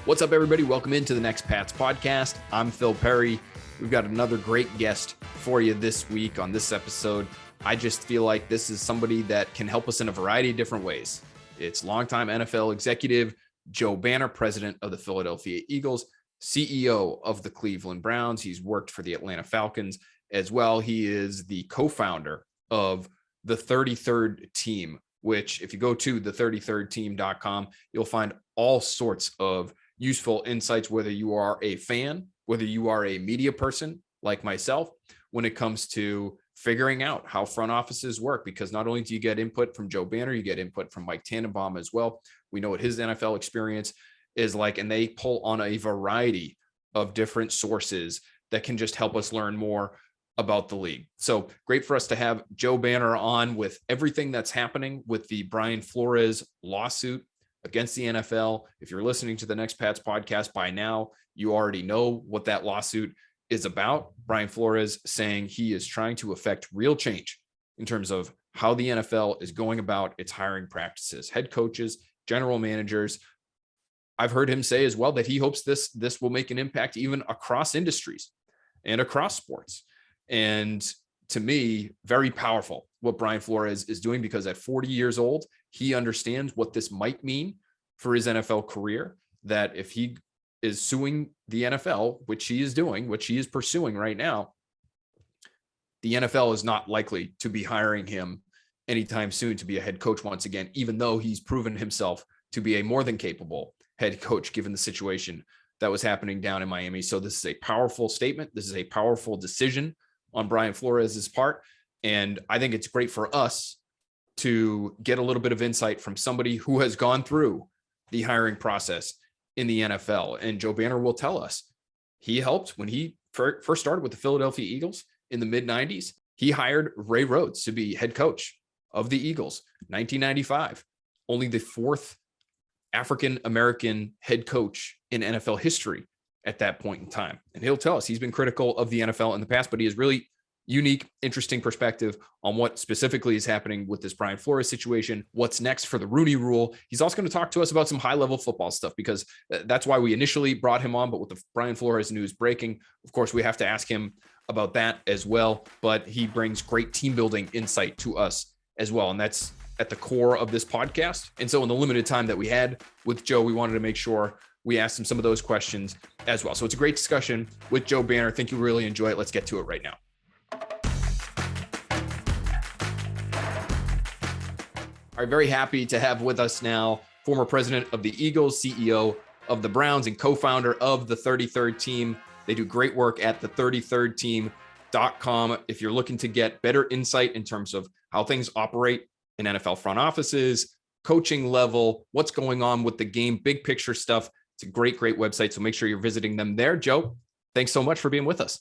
What's up, everybody? Welcome into the Next Pats podcast. I'm Phil Perry. We've got another great guest for you this week on this episode. I just feel like this is somebody that can help us in a variety of different ways. It's longtime NFL executive Joe Banner, president of the Philadelphia Eagles, CEO of the Cleveland Browns. He's worked for the Atlanta Falcons as well. He is the co-founder of the 33rd Team, which if you go to the33rdteam.com, you'll find all sorts of useful insights, whether you are a fan, whether you are a media person like myself, when it comes to figuring out how front offices work, because not only do you get input from Joe Banner, you get input from Mike Tannenbaum as well. We know what his NFL experience is like, and they pull on a variety of different sources that can just help us learn more about the league. So great for us to have Joe Banner on with everything that's happening with the Brian Flores lawsuit against the NFL. If you're listening to the Next Pats podcast by now, you already know what that lawsuit is about. Brian Flores saying he is trying to affect real change in terms of how the NFL is going about its hiring practices, head coaches, general managers. I've heard him say as well that he hopes this will make an impact even across industries and across sports. And to me, very powerful what Brian Flores is doing, because at 40 years old, he understands what this might mean for his NFL career, that if he is suing the NFL, which he is doing, which he is pursuing right now, the NFL is not likely to be hiring him anytime soon to be a head coach once again, even though he's proven himself to be a more than capable head coach, given the situation that was happening down in Miami. So this is a powerful statement. This is a powerful decision on Brian Flores' part. And I think it's great for us to get a little bit of insight from somebody who has gone through the hiring process in the NFL. And Joe Banner will tell us he helped when he first started with the Philadelphia Eagles in the mid-90s. He hired Ray Rhodes to be head coach of the Eagles, 1995, only the fourth African-American head coach in NFL history at that point in time. And he'll tell us he's been critical of the NFL in the past, but he has really unique, interesting perspective on what specifically is happening with this Brian Flores situation, what's next for the Rooney rule. He's also going to talk to us about some high-level football stuff, because that's why we initially brought him on. But with the Brian Flores news breaking, of course, we have to ask him about that as well. But he brings great team-building insight to us as well, and that's at the core of this podcast. And so in the limited time that we had with Joe, we wanted to make sure we asked him some of those questions as well. So it's a great discussion with Joe Banner. I think you'll really enjoy it. Let's get to it right now. All right, very happy to have with us now former president of the Eagles, CEO of the Browns, and co-founder of the 33rd Team. They do great work at the 33rdteam.com. If you're looking to get better insight in terms of how things operate in NFL front offices, coaching level, what's going on with the game, big picture stuff, it's a great, great website. So make sure you're visiting them there. Joe, thanks so much for being with us.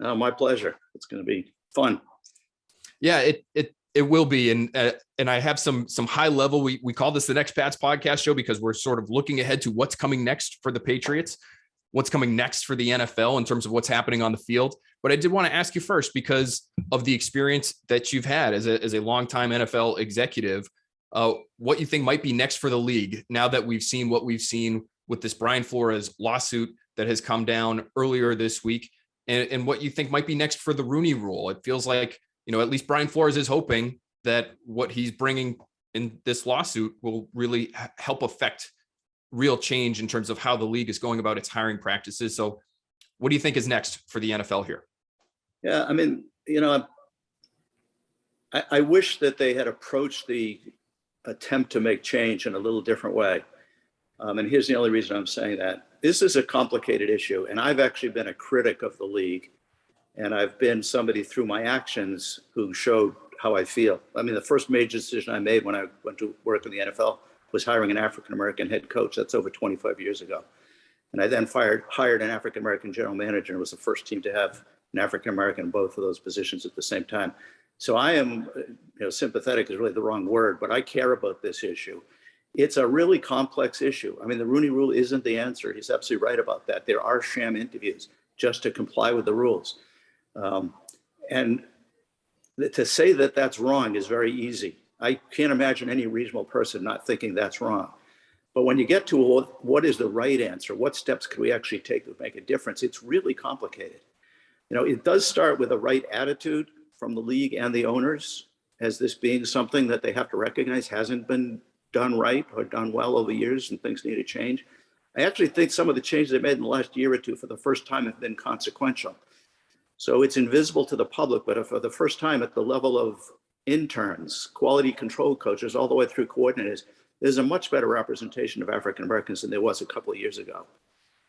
My pleasure. It's going to be fun. Yeah, it will be. And I have some high level, we call this the Next Pats podcast show, because we're sort of looking ahead to what's coming next for the Patriots, what's coming next for the NFL in terms of what's happening on the field. But I did want to ask you first, because of the experience that you've had as a longtime NFL executive, what you think might be next for the league now that we've seen what we've seen with this Brian Flores lawsuit that has come down earlier this week, and what you think might be next for the Rooney rule. It feels like, at least Brian Flores is hoping that what he's bringing in this lawsuit will really help affect real change in terms of how the league is going about its hiring practices. So what do you think is next for the NFL here? Yeah, I mean, I wish that they had approached the attempt to make change in a little different way. And here's the only reason I'm saying that. This is a complicated issue, and I've actually been a critic of the league. And I've been somebody through my actions who showed how I feel. I mean, the first major decision I made when I went to work in the NFL was hiring an African-American head coach. That's over 25 years ago. And I then hired an African-American general manager, and was the first team to have an African-American in both of those positions at the same time. So I am, sympathetic is really the wrong word, but I care about this issue. It's a really complex issue. I mean, the Rooney rule isn't the answer. He's absolutely right about that. There are sham interviews just to comply with the rules. And to say that that's wrong is very easy. I can't imagine any reasonable person not thinking that's wrong. But when you get to what is the right answer, what steps could we actually take to make a difference, it's really complicated. It does start with the right attitude from the league and the owners, as this being something that they have to recognize hasn't been done right or done well over years and things need to change. I actually think some of the changes they made in the last year or two for the first time have been consequential. So it's invisible to the public, but for the first time at the level of interns, quality control coaches, all the way through coordinators, there's a much better representation of African Americans than there was a couple of years ago.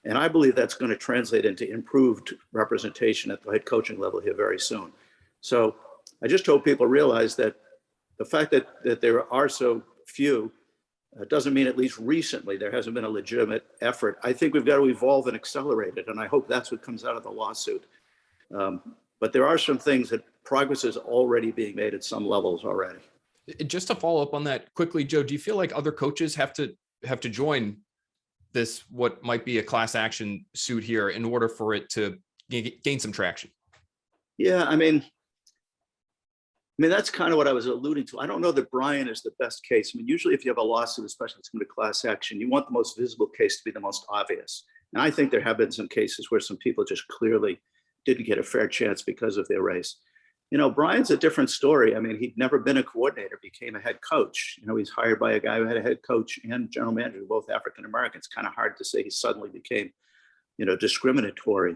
And I believe that's going to translate into improved representation at the head coaching level here very soon. So I just hope people realize that the fact that there are so few doesn't mean, at least recently, there hasn't been a legitimate effort. I think we've got to evolve and accelerate it. And I hope that's what comes out of the lawsuit. But there are some things that progress is already being made at some levels already. Just to follow up on that quickly, Joe, do you feel like other coaches have to join this, what might be a class action suit here, in order for it to gain some traction? Yeah, I mean, that's kind of what I was alluding to. I don't know that Brian is the best case. Usually if you have a lawsuit, especially if it's going to class action, you want the most visible case to be the most obvious. And I think there have been some cases where some people just clearly didn't get a fair chance because of their race. Brian's a different story. He'd never been a coordinator, became a head coach. He's hired by a guy who had a head coach and general manager, both African Americans. Kind of hard to say he suddenly became, discriminatory.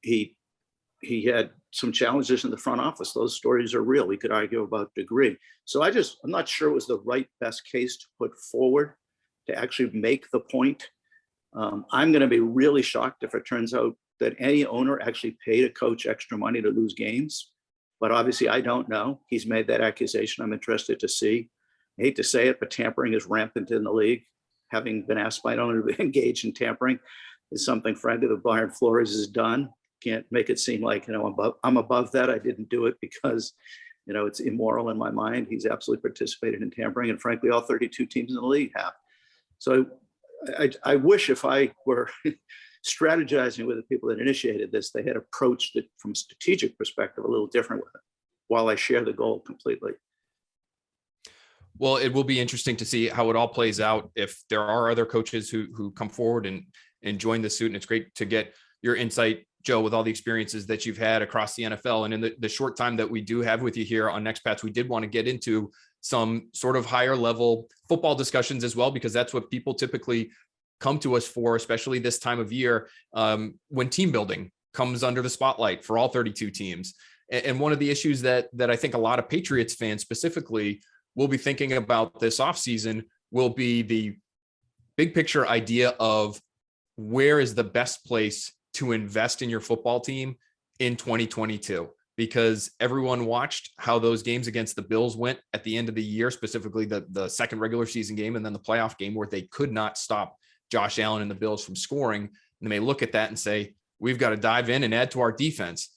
He had some challenges in the front office. Those stories are real. We could argue about degree. So I'm not sure it was the best case to put forward to actually make the point. I'm going to be really shocked if it turns out that any owner actually paid a coach extra money to lose games. But obviously I don't know. He's made that accusation. I'm interested to see. I hate to say it, but tampering is rampant in the league. Having been asked by an owner to engage in tampering is something, frankly, that Brian Flores has done. Can't make it seem like, I'm above that. I didn't do it because, it's immoral in my mind. He's absolutely participated in tampering, and frankly, all 32 teams in the league have. So I wish, if I were strategizing with the people that initiated this, they had approached it from a strategic perspective a little different with it, while I share the goal completely. Well, it will be interesting to see how it all plays out, if there are other coaches who come forward and join the suit. And it's great to get your insight, Joe, with all the experiences that you've had across the NFL. And in the short time that we do have with you here on Next Pats, we did want to get into some sort of higher level football discussions as well, because that's what people typically come to us for, especially this time of year, when team building comes under the spotlight for all 32 teams. And one of the issues that I think a lot of Patriots fans specifically will be thinking about this offseason will be the big picture idea of where is the best place to invest in your football team in 2022, because everyone watched how those games against the Bills went at the end of the year, specifically the second regular season game and then the playoff game, where they could not stop Josh Allen and the Bills from scoring. And they may look at that and say, we've got to dive in and add to our defense.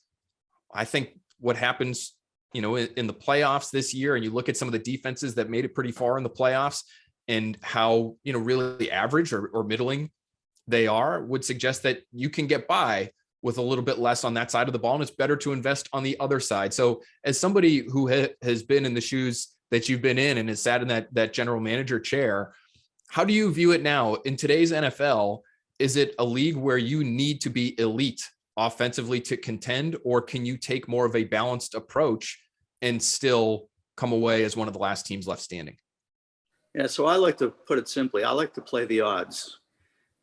I think what happens, in the playoffs this year, and you look at some of the defenses that made it pretty far in the playoffs and how, really average or middling they are, would suggest that you can get by with a little bit less on that side of the ball, and it's better to invest on the other side. So as somebody who has been in the shoes that you've been in and has sat in that general manager chair, how do you view it now in today's NFL? Is it a league where you need to be elite offensively to contend, or can you take more of a balanced approach and still come away as one of the last teams left standing? Yeah, so I like to put it simply. I like to play the odds.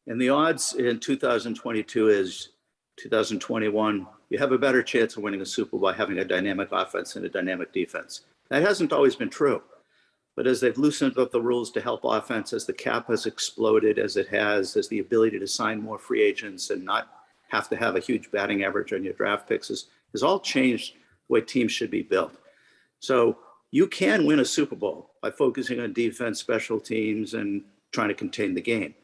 And the odds in 2022 is 2021. You have a better chance of winning a Super Bowl by having a dynamic offense and a dynamic defense. That hasn't always been true. But as they've loosened up the rules to help offense, as the cap has exploded, as the ability to sign more free agents and not have to have a huge batting average on your draft picks, has all changed the way teams should be built. So you can win a Super Bowl by focusing on defense, special teams, and trying to contain the game.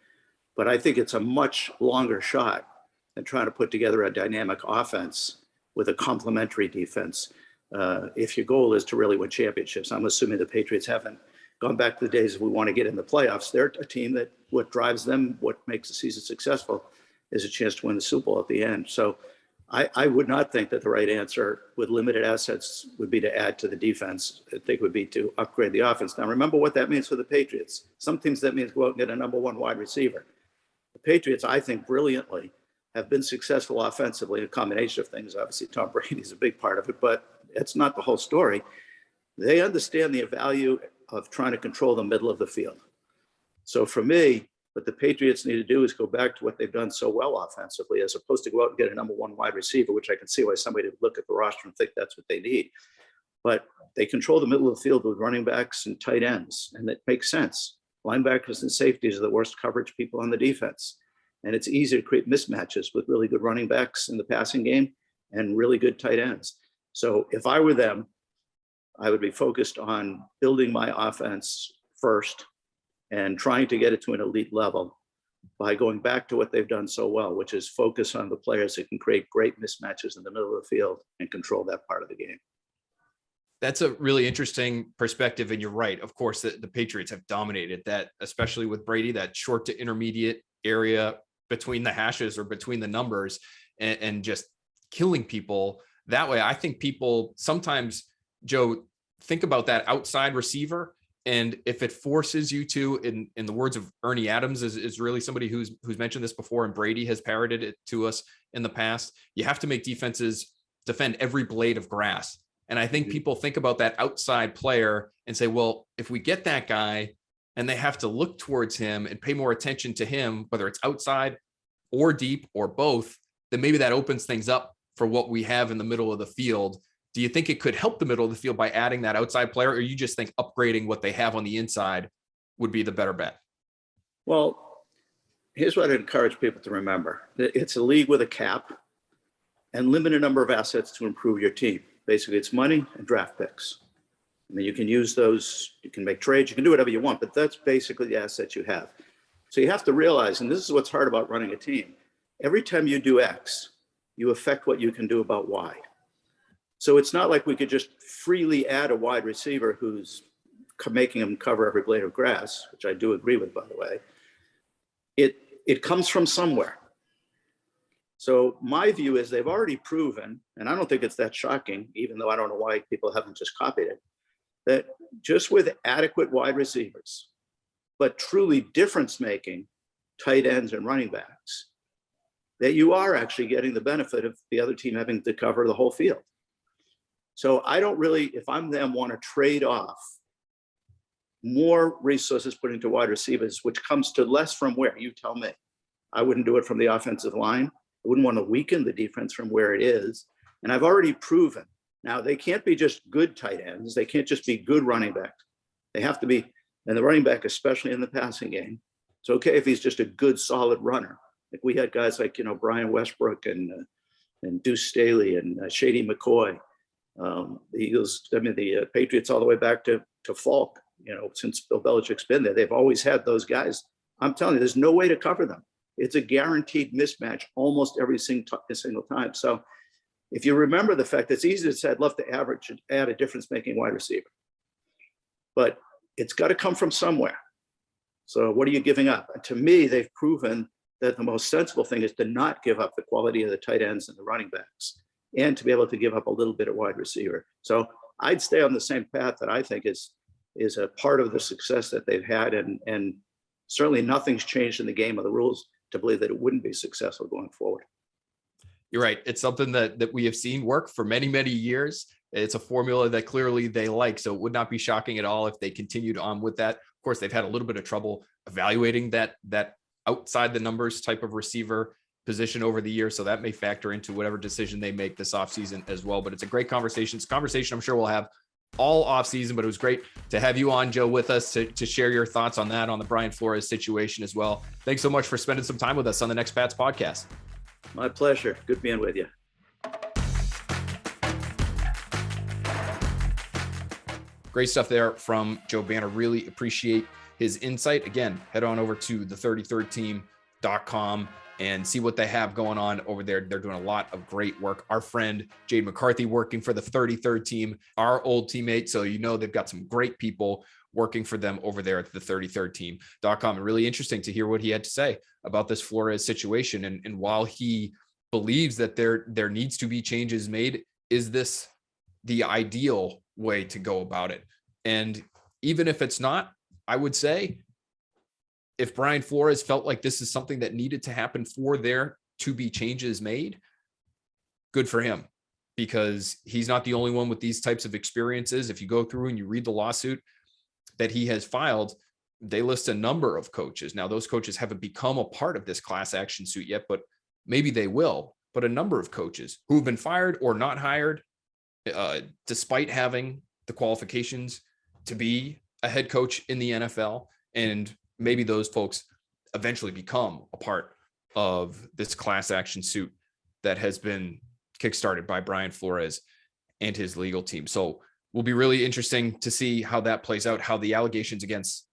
But I think it's a much longer shot than trying to put together a dynamic offense with a complementary defense. If your goal is to really win championships. I'm assuming the Patriots haven't gone back to the days of we want to get in the playoffs. They're a team that what drives them, what makes the season successful, is a chance to win the Super Bowl at the end. So I would not think that the right answer with limited assets would be to add to the defense. I think it would be to upgrade the offense. Now, remember what that means for the Patriots. Some teams that means go out and get a number one wide receiver. The Patriots, I think, brilliantly have been successful offensively, a combination of things. Obviously, Tom Brady is a big part of it, but it's not the whole story. They understand the value of trying to control the middle of the field. So for me, what the Patriots need to do is go back to what they've done so well offensively, as opposed to go out and get a number one wide receiver, which I can see why somebody would look at the roster and think that's what they need. But they control the middle of the field with running backs and tight ends, and it makes sense. Linebackers and safeties are the worst coverage people on the defense. And it's easy to create mismatches with really good running backs in the passing game and really good tight ends. So if I were them, I would be focused on building my offense first and trying to get it to an elite level by going back to what they've done so well, which is focus on the players that can create great mismatches in the middle of the field and control that part of the game. That's a really interesting perspective. And you're right. Of course, the Patriots have dominated that, especially with Brady, that short to intermediate area between the hashes or between the numbers and just killing people that way. I think people sometimes, Joe, think about that outside receiver. And if it forces you to, in the words of Ernie Adams, is really somebody who's mentioned this before, and Brady has parroted it to us in the past, you have to make defenses defend every blade of grass. And I think people think about that outside player and say, well, if we get that guy and they have to look towards him and pay more attention to him, whether it's outside or deep or both, then maybe that opens things up for what we have in the middle of the field. Do you think it could help the middle of the field by adding that outside player, or you just think upgrading what they have on the inside would be the better bet? Well, here's what I'd encourage people to remember. It's a league with a cap and limited number of assets to improve your team. Basically, it's money and draft picks. I mean, you can use those, you can make trades, you can do whatever you want, but that's basically the assets you have. So you have to realize, and this is what's hard about running a team, every time you do X, you affect what you can do about Y. So it's not like we could just freely add a wide receiver who's making him cover every blade of grass, which I do agree with, by the way. It comes from somewhere. So my view is they've already proven, and I don't think it's that shocking, even though I don't know why people haven't just copied it, that just with adequate wide receivers, but truly difference-making tight ends and running backs, that you are actually getting the benefit of the other team having to cover the whole field. So I don't really, if I'm them, want to trade off more resources put into wide receivers, which comes to less from where, you tell me. I wouldn't do it from the offensive line. I wouldn't want to weaken the defense from where it is. And I've already proven. Now, they can't be just good tight ends. They can't just be good running backs. They have to be, and the running back, especially in the passing game, it's okay if he's just a good, solid runner. Like we had guys like, Brian Westbrook and Deuce Staley and Shady McCoy. The Eagles, the Patriots all the way back to Falk, since Bill Belichick's been there, they've always had those guys. I'm telling you, there's no way to cover them. It's a guaranteed mismatch almost every single time. So if you remember the fact, it's easy to say, I'd love to add a difference-making wide receiver. But it's got to come from somewhere. So what are you giving up? And to me, they've proven that the most sensible thing is to not give up the quality of the tight ends and the running backs, and to be able to give up a little bit of wide receiver. So I'd stay on the same path that I think is a part of the success that they've had. And certainly nothing's changed in the game of the rules to believe that it wouldn't be successful going forward. You're right. It's something that we have seen work for many, many years. It's a formula that clearly they like. So it would not be shocking at all if they continued on with that. Of course, they've had a little bit of trouble evaluating that outside the numbers type of receiver position over the years. So that may factor into whatever decision they make this offseason as well. But it's a great conversation. It's a conversation I'm sure we'll have all offseason, but it was great to have you on, Joe, with us to share your thoughts on that, on the Brian Flores situation as well. Thanks so much for spending some time with us on the Next Pats podcast. My pleasure. Good being with you. Great stuff there from Joe Banner. Really appreciate his insight. Again, head on over to the33rdteam.com and see what they have going on over there. They're doing a lot of great work. Our friend Jade McCarthy working for the 33rd team, our old teammate. So, they've got some great people working for them over there at the 33rdteam.com. And really interesting to hear what he had to say about this Flores situation. And while he believes that there needs to be changes made. Is this the ideal way to go about it? And even if it's not, I would say if Brian Flores felt like this is something that needed to happen for there to be changes made, good for him, because he's not the only one with these types of experiences. If you go through and you read the lawsuit that he has filed, they list a number of coaches. Now, those coaches haven't become a part of this class action suit yet, but maybe they will. But a number of coaches who have been fired or not hired, despite having the qualifications to be a head coach in the NFL. And maybe those folks eventually become a part of this class action suit that has been kickstarted by Brian Flores and his legal team. So will be really interesting to see how that plays out, how the allegations against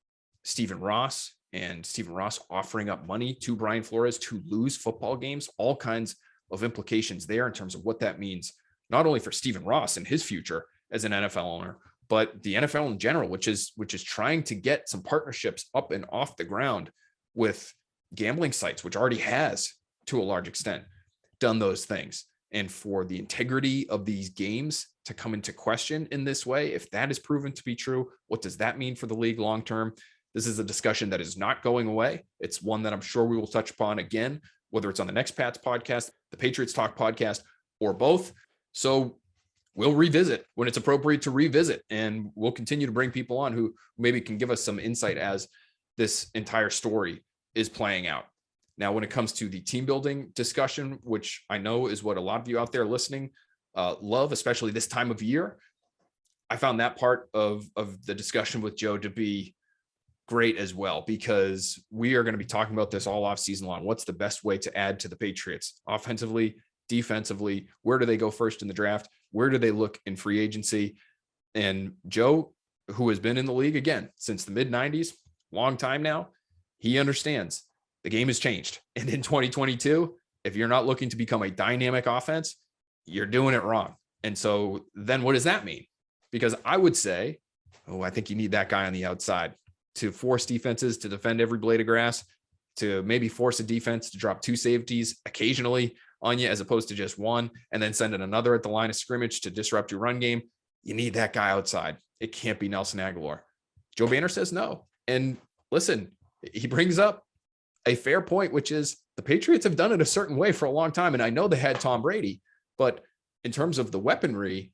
Stephen Ross and Stephen Ross offering up money to Brian Flores to lose football games, all kinds of implications there in terms of what that means, not only for Stephen Ross and his future as an NFL owner, but the NFL in general, which is trying to get some partnerships up and off the ground with gambling sites, which already has, to a large extent, done those things. And for the integrity of these games to come into question in this way, if that is proven to be true, what does that mean for the league long term? This is a discussion that is not going away. It's one that I'm sure we will touch upon again, whether it's on the next Pats podcast, the Patriots Talk podcast, or both. So we'll revisit when it's appropriate to revisit, and we'll continue to bring people on who maybe can give us some insight as this entire story is playing out. Now, when it comes to the team building discussion, which I know is what a lot of you out there listening love, especially this time of year, I found that part of the discussion with Joe to be great as well, because we are going to be talking about this all off season long. What's the best way to add to the Patriots offensively, defensively? Where do they go first in the draft? Where do they look in free agency? And Joe, who has been in the league again since the mid 90s, long time now, he understands the game has changed. And in 2022, if you're not looking to become a dynamic offense, you're doing it wrong. And so then what does that mean? Because I would say, I think you need that guy on the outside to force defenses to defend every blade of grass, to maybe force a defense to drop two safeties occasionally on you, as opposed to just one, and then send in another at the line of scrimmage to disrupt your run game. You need that guy outside. It can't be Nelson Aguilar. Joe Banner says no. And listen, he brings up a fair point, which is the Patriots have done it a certain way for a long time. And I know they had Tom Brady, but in terms of the weaponry,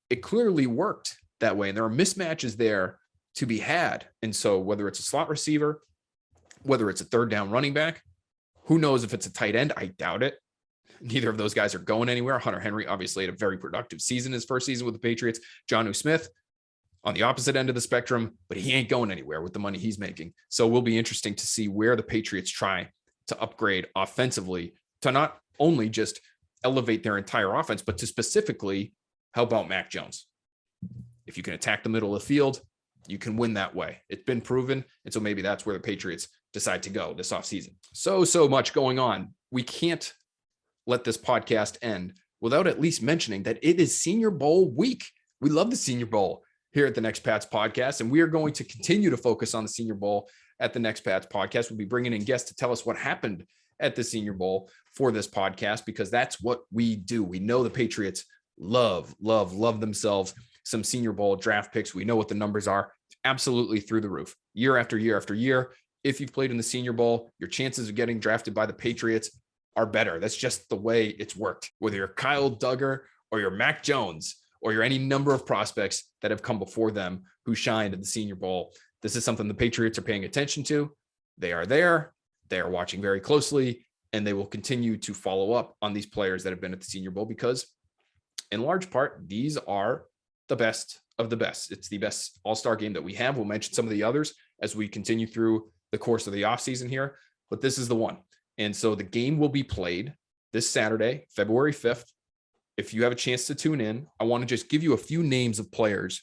it clearly worked that way. And there are mismatches there to be had. And so whether it's a slot receiver, whether it's a third down running back, who knows if it's a tight end? I doubt it. Neither of those guys are going anywhere. Hunter Henry obviously had a very productive season, his first season with the Patriots. Jonnu Smith on the opposite end of the spectrum, but he ain't going anywhere with the money he's making. So it will be interesting to see where the Patriots try to upgrade offensively to not only just elevate their entire offense, but to specifically help out Mac Jones. If you can attack the middle of the field, you can win that way. It's been proven. And so maybe that's where the Patriots decide to go this offseason. So much going on. We can't let this podcast end without at least mentioning that it is Senior Bowl week. We love the Senior Bowl here at the Next Pats podcast, and we are going to continue to focus on the Senior Bowl at the Next Pats podcast. We'll be bringing in guests to tell us what happened at the Senior Bowl for this podcast, because that's what we do. We know the Patriots love themselves some Senior Bowl draft picks. We know what the numbers are, absolutely through the roof, year after year after year. If you've played in the Senior Bowl, your chances of getting drafted by the Patriots are better. That's just the way it's worked. Whether you're Kyle Duggar or you're Mac Jones or you're any number of prospects that have come before them who shined at the Senior Bowl, this is something the Patriots are paying attention to. They are there. They are watching very closely, and they will continue to follow up on these players that have been at the Senior Bowl, because in large part, these are the best of the best. It's the best all-star game that we have. We'll mention some of the others as we continue through the course of the offseason here, but this is the one. And so the game will be played this Saturday, February 5th. If you have a chance to tune in, I want to just give you a few names of players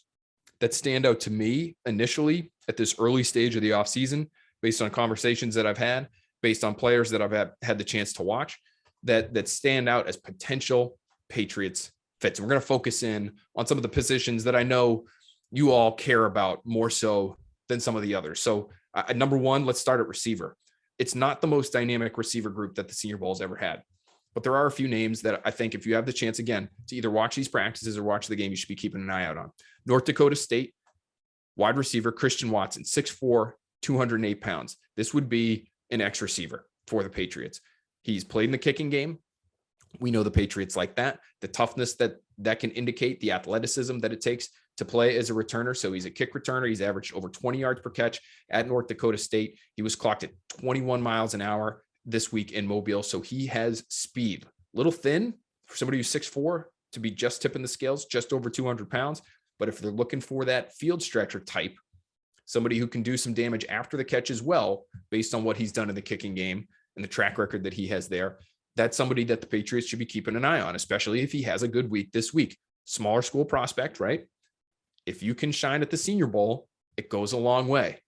that stand out to me initially at this early stage of the offseason, based on conversations that I've had, based on players that I've had the chance to watch, that stand out as potential Patriots fits. And we're going to focus in on some of the positions that I know you all care about more so than some of the others. So number one, let's start at receiver. It's not the most dynamic receiver group that the Senior Bowl has ever had. But there are a few names that I think if you have the chance, again, to either watch these practices or watch the game, you should be keeping an eye out on. North Dakota State, wide receiver Christian Watson, 6'4", 208 pounds. This would be an X receiver for the Patriots. He's played in the kicking game. We know the Patriots like that. The toughness that can indicate the athleticism that it takes to play as a returner. So he's a kick returner. He's averaged over 20 yards per catch at North Dakota State. He was clocked at 21 miles an hour this week in Mobile. So he has speed. Little thin for somebody who's 6'4" to be just tipping the scales, just over 200 pounds. But if they're looking for that field stretcher type, somebody who can do some damage after the catch as well, based on what he's done in the kicking game and the track record that he has there, that's somebody that the Patriots should be keeping an eye on, especially if he has a good week this week. Smaller school prospect, right? If you can shine at the Senior Bowl, it goes a long way.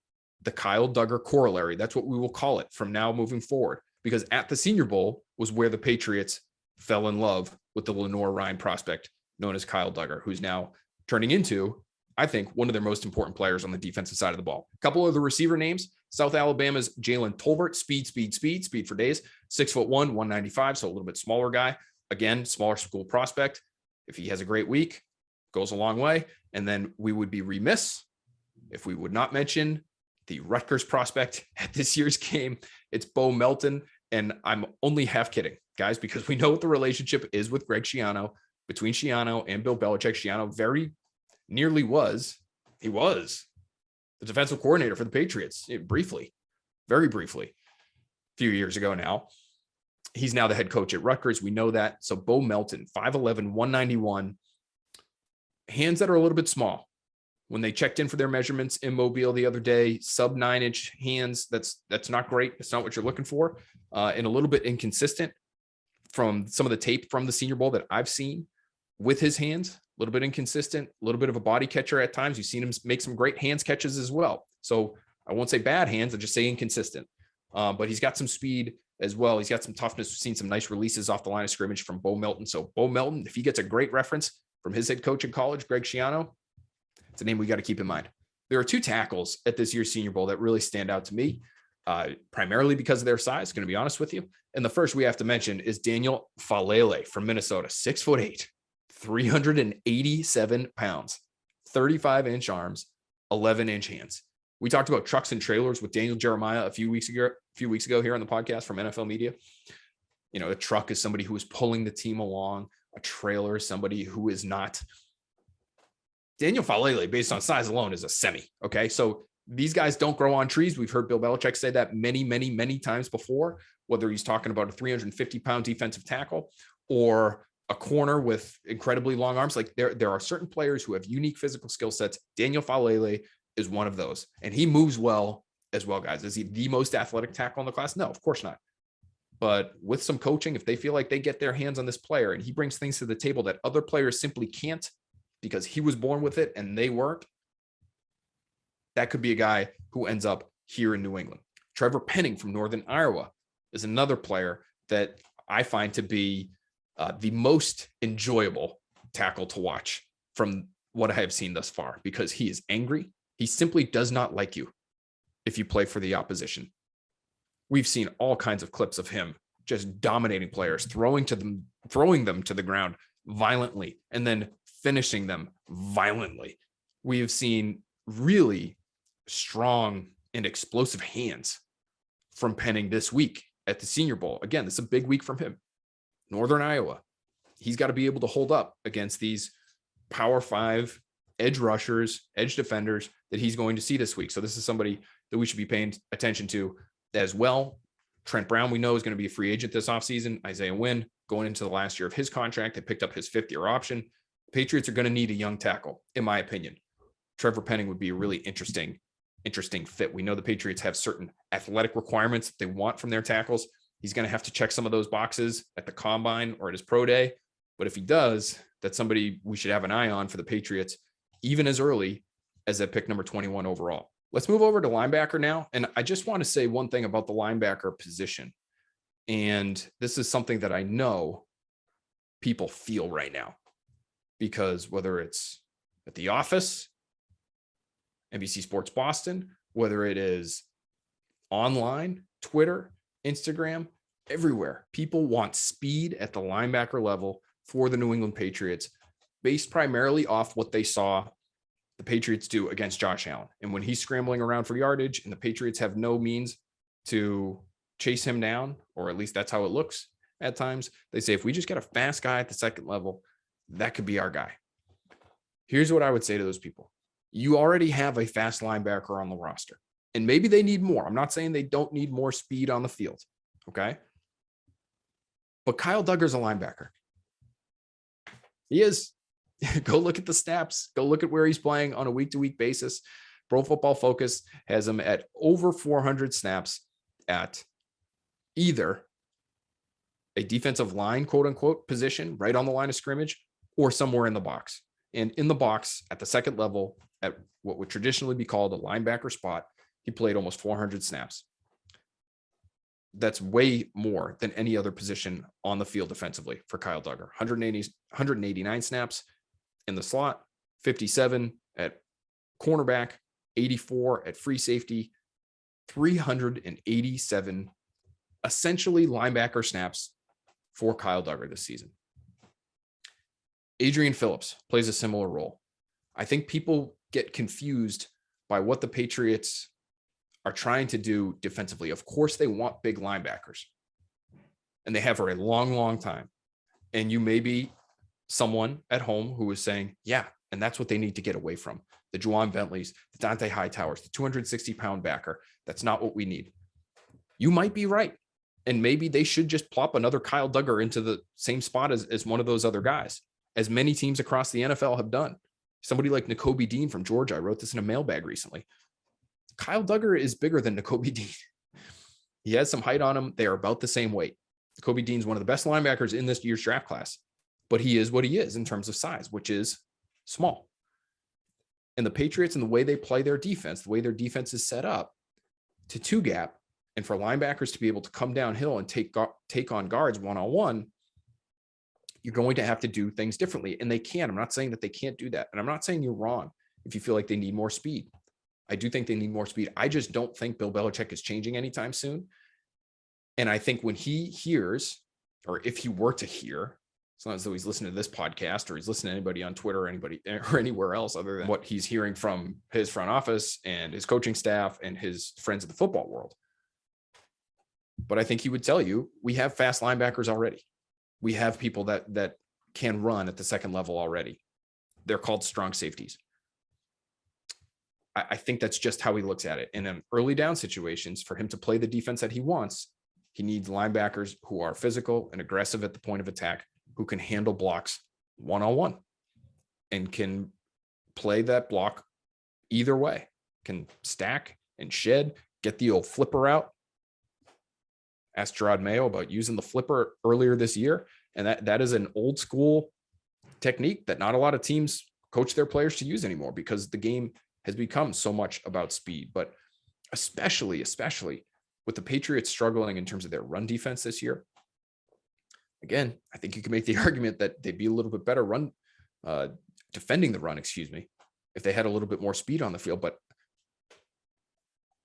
The Kyle Duggar corollary, that's what we will call it from now moving forward, because at the Senior Bowl was where the Patriots fell in love with the Lenoir-Rhyne prospect known as Kyle Duggar, who's now turning into, I think, one of their most important players on the defensive side of the ball. A couple of the receiver names: South Alabama's Jalen Tolbert, speed for days, 6'1", 195, so a little bit smaller guy. Again, smaller school prospect. If he has a great week, goes a long way. And then we would be remiss if we would not mention the Rutgers prospect at this year's game. It's Bo Melton. And I'm only half kidding, guys, because we know what the relationship is with Greg Schiano, between Schiano and Bill Belichick. Schiano very nearly was the defensive coordinator for the Patriots very briefly, a few years ago now. He's now the head coach at Rutgers. We know that. So Bo Melton, 5'11", 191, hands that are a little bit small. When they checked in for their measurements in Mobile the other day, sub 9-inch hands. That's not great. It's not what you're looking for. And a little bit inconsistent from some of the tape from the Senior Bowl that I've seen with his hands. A little bit inconsistent, a little bit of a body catcher at times. You've seen him make some great hands catches as well. So I won't say bad hands, I just say inconsistent. But he's got some speed as well. He's got some toughness. We've seen some nice releases off the line of scrimmage from Bo Melton. So Bo Melton, if he gets a great reference from his head coach in college, Greg Schiano, it's a name we got to keep in mind. There are two tackles at this year's Senior Bowl that really stand out to me, primarily because of their size, going to be honest with you. And the first we have to mention is Daniel Falele from Minnesota, 6'8", 387 pounds, 35-inch arms, 11-inch hands. We talked about trucks and trailers with Daniel Jeremiah a few weeks ago here on the podcast from NFL Media. You know, a truck is somebody who is pulling the team along. A trailer is somebody who is not. Daniel Falele, based on size alone, is a semi. Okay, so these guys don't grow on trees. We've heard Bill Belichick say that many times before, whether he's talking about a 350-pound defensive tackle or a corner with incredibly long arms. Like there are certain players who have unique physical skill sets. Daniel Falele is one of those, and he moves well as well, guys. Is he the most athletic tackle in the class? No, of course not. But with some coaching, if they feel like they get their hands on this player and he brings things to the table that other players simply can't because he was born with it and they weren't, that could be a guy who ends up here in New England. Trevor Penning from Northern Iowa is another player that I find to be the most enjoyable tackle to watch from what I have seen thus far, because he is angry. He simply does not like you if you play for the opposition. We've seen all kinds of clips of him just dominating players, throwing them to the ground violently, and then finishing them violently. We have seen really strong and explosive hands from Penning this week at the Senior Bowl. Again, this is a big week from him. Northern Iowa. He's got to be able to hold up against these Power 5 edge rushers, edge defenders that he's going to see this week. So this is somebody that we should be paying attention to as well. Trent Brown, we know, is going to be a free agent this offseason. Isaiah Wynn going into the last year of his contract. They picked up his 5th-year option. Patriots are going to need a young tackle, in my opinion. Trevor Penning would be a really interesting fit. We know the Patriots have certain athletic requirements that they want from their tackles. He's going to have to check some of those boxes at the combine or at his pro day. But if he does, that's somebody we should have an eye on for the Patriots, even as early as that pick number 21 overall. Let's move over to linebacker now. And I just want to say one thing about the linebacker position. And this is something that I know people feel right now, because whether it's at the office, NBC Sports Boston, whether it is online, Twitter, Instagram, everywhere. People want speed at the linebacker level for the New England Patriots, based primarily off what they saw the Patriots do against Josh Allen. And when he's scrambling around for yardage and the Patriots have no means to chase him down, or at least that's how it looks at times, they say, if we just get a fast guy at the second level, that could be our guy. Here's what I would say to those people. You already have a fast linebacker on the roster, and maybe they need more. I'm not saying they don't need more speed on the field. Okay. But Kyle Duggar's a linebacker. He is. Go look at the snaps. Go look at where he's playing on a week-to-week basis. Pro Football Focus has him at over 400 snaps at either a defensive line, quote unquote, position right on the line of scrimmage, or somewhere in the box. And in the box at the second level, at what would traditionally be called a linebacker spot, he played almost 400 snaps. That's way more than any other position on the field defensively for Kyle Duggar. 189 snaps in the slot, 57 at cornerback, 84 at free safety, 387 essentially linebacker snaps for Kyle Duggar this season. Adrian Phillips plays a similar role. I think people get confused by what the Patriots are trying to do defensively. Of course, they want big linebackers, and they have for a long, long time. And you may be someone at home who is saying, yeah, and that's what they need to get away from. The Juwan Bentleys, the Dante Hightowers, the 260-pound backer. That's not what we need. You might be right. And maybe they should just plop another Kyle Duggar into the same spot as one of those other guys, as many teams across the NFL have done. Somebody like Nakobe Dean from Georgia. I wrote this in a mailbag recently. Kyle Duggar is bigger than Nakobe Dean. He has some height on him. They are about the same weight. Nakobe Dean's one of the best linebackers in this year's draft class, but he is what he is in terms of size, which is small. And the Patriots and the way they play their defense, the way their defense is set up to two gap, and for linebackers to be able to come downhill and take on guards one-on-one, you're going to have to do things differently. And they can. I'm not saying that they can't do that. And I'm not saying you're wrong if you feel like they need more speed. I do think they need more speed. I just don't think Bill Belichick is changing anytime soon. And I think when he hears, or if he were to hear, it's not as though he's listening to this podcast or he's listening to anybody on Twitter or anybody or anywhere else other than what he's hearing from his front office and his coaching staff and his friends in the football world. But I think he would tell you, we have fast linebackers already. We have people that can run at the second level already. They're called strong safeties. I think that's just how he looks at it. And in early down situations, for him to play the defense that he wants, he needs linebackers who are physical and aggressive at the point of attack, who can handle blocks one-on-one and can play that block either way, can stack and shed, get the old flipper out. Asked Gerard Mayo about using the flipper earlier this year. And that is an old school technique that not a lot of teams coach their players to use anymore because the game has become so much about speed. But especially with the Patriots struggling in terms of their run defense this year, again, I think you can make the argument that they'd be a little bit better defending the run, if they had a little bit more speed on the field. But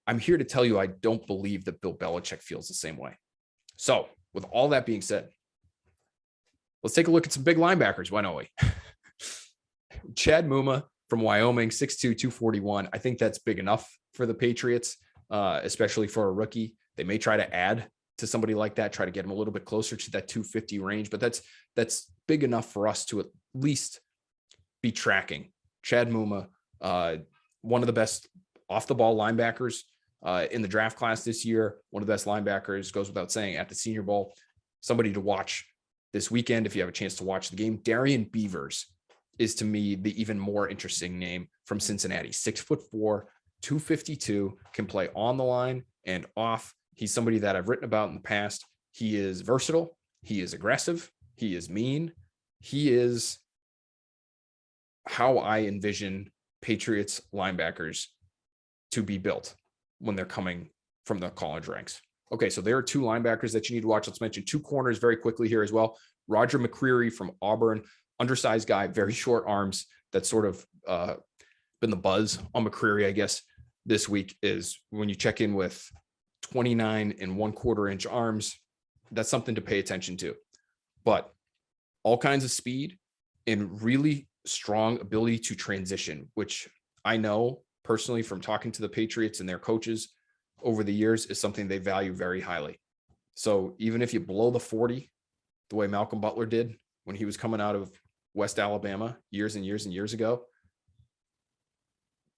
I'm here to tell you, I don't believe that Bill Belichick feels the same way. So with all that being said, let's take a look at some big linebackers. Why don't we? Chad Muma from Wyoming, 6'2", 241. I think that's big enough for the Patriots, especially for a rookie. They may try to add to somebody like that, try to get him a little bit closer to that 250 range, but that's big enough for us to at least be tracking. Chad Muma, one of the best off the ball linebackers in the draft class this year, one of the best linebackers, goes without saying, at the Senior Bowl. Somebody to watch this weekend if you have a chance to watch the game. Darian Beavers is, to me, the even more interesting name from Cincinnati. 6'4", 252, can play on the line and off. He's somebody that I've written about in the past. He is versatile. He is aggressive. He is mean. He is how I envision Patriots linebackers to be built when they're coming from the college ranks. Okay, so there are two linebackers that you need to watch. Let's mention two corners very quickly here as well. Roger McCreary from Auburn, undersized guy, very short arms. That's sort of been the buzz on McCreary, I guess, this week, is when you check in with 29 and 1/4 inch arms, that's something to pay attention to. But all kinds of speed and really strong ability to transition, which I know personally from talking to the Patriots and their coaches over the years is something they value very highly. So even if you blow the 40, the way Malcolm Butler did when he was coming out of West Alabama years and years and years ago,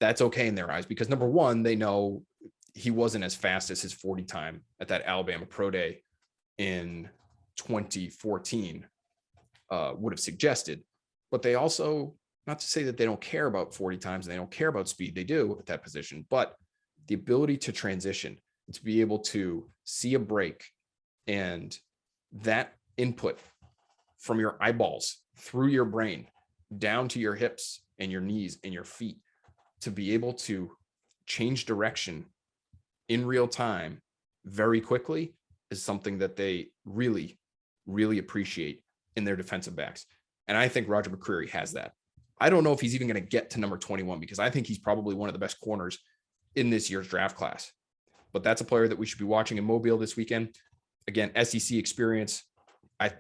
that's okay in their eyes, because number one, they know he wasn't as fast as his 40 time at that Alabama Pro Day in 2014 would have suggested. But they also, not to say that they don't care about 40 times and they don't care about speed, they do at that position, but the ability to transition, to be able to see a break and that input from your eyeballs through your brain down to your hips and your knees and your feet, to be able to change direction in real time very quickly is something that they really, really appreciate in their defensive backs. And I think Roger McCreary has that. I don't know if he's even going to get to number 21, because I think he's probably one of the best corners in this year's draft class. But that's a player that we should be watching in Mobile this weekend. Again, SEC experience.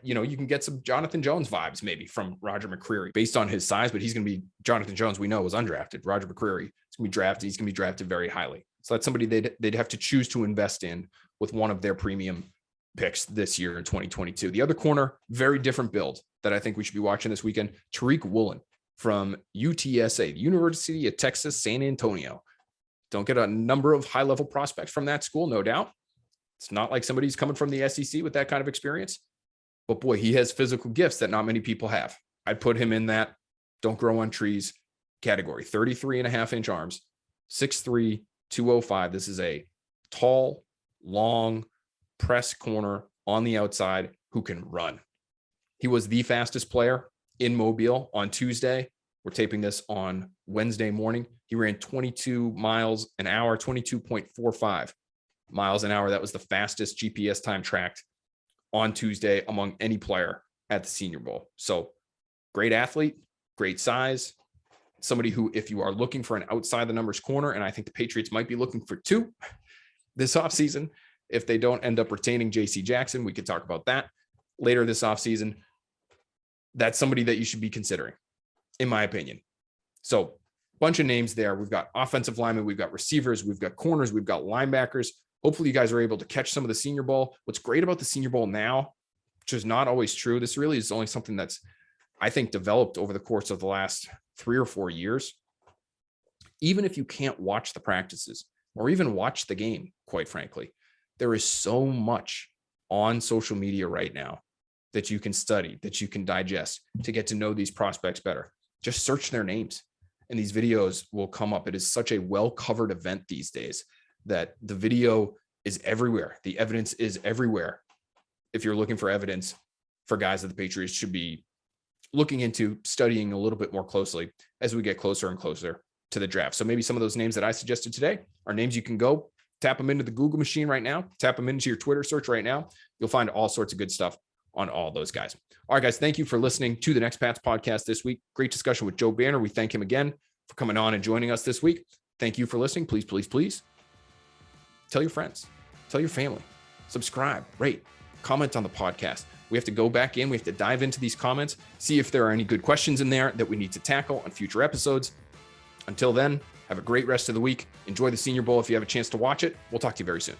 You can get some Jonathan Jones vibes maybe from Roger McCreary based on his size, but he's going to be Jonathan Jones. We know was undrafted. Roger McCreary is going to be drafted. He's going to be drafted very highly. So that's somebody they'd have to choose to invest in with one of their premium picks this year in 2022. The other corner, very different build that I think we should be watching this weekend. Tariq Woolen from UTSA, the University of Texas, San Antonio. Don't get a number of high-level prospects from that school, no doubt. It's not like somebody's coming from the SEC with that kind of experience. But boy, he has physical gifts that not many people have. I'd put him in that don't grow on trees category. 33.5-inch arms, 6'3", 205. This is a tall, long press corner on the outside who can run. He was the fastest player in Mobile on Tuesday. We're taping this on Wednesday morning. He ran 22 miles an hour, 22.45 miles an hour. That was the fastest GPS time tracked on Tuesday among any player at the Senior Bowl. So great athlete, great size, somebody who, if you are looking for an outside the numbers corner, and I think the Patriots might be looking for two this offseason, if they don't end up retaining JC Jackson, we could talk about that later this offseason. That's somebody that you should be considering, in my opinion. So bunch of names there. We've got offensive linemen, we've got receivers, we've got corners, we've got linebackers. Hopefully you guys are able to catch some of the Senior Bowl. What's great about the Senior Bowl now, which is not always true, this really is only something that's, I think, developed over the course of the last 3 or 4 years. Even if you can't watch the practices or even watch the game, quite frankly, there is so much on social media right now that you can study, that you can digest to get to know these prospects better. Just search their names and these videos will come up. It is such a well-covered event these days that the video is everywhere. The evidence is everywhere. If you're looking for evidence for guys that the Patriots should be looking into, studying a little bit more closely as we get closer and closer to the draft. So maybe some of those names that I suggested today are names you can go tap them into the Google machine right now, tap them into your Twitter search right now. You'll find all sorts of good stuff on all those guys. All right, guys, thank you for listening to the Next Pats podcast this week. Great discussion with Joe Banner. We thank him again for coming on and joining us this week. Thank you for listening. Please, please, please tell your friends, tell your family, subscribe, rate, comment on the podcast. We have to go back in. We have to dive into these comments, see if there are any good questions in there that we need to tackle on future episodes. Until then, have a great rest of the week. Enjoy the Senior Bowl if you have a chance to watch it. We'll talk to you very soon.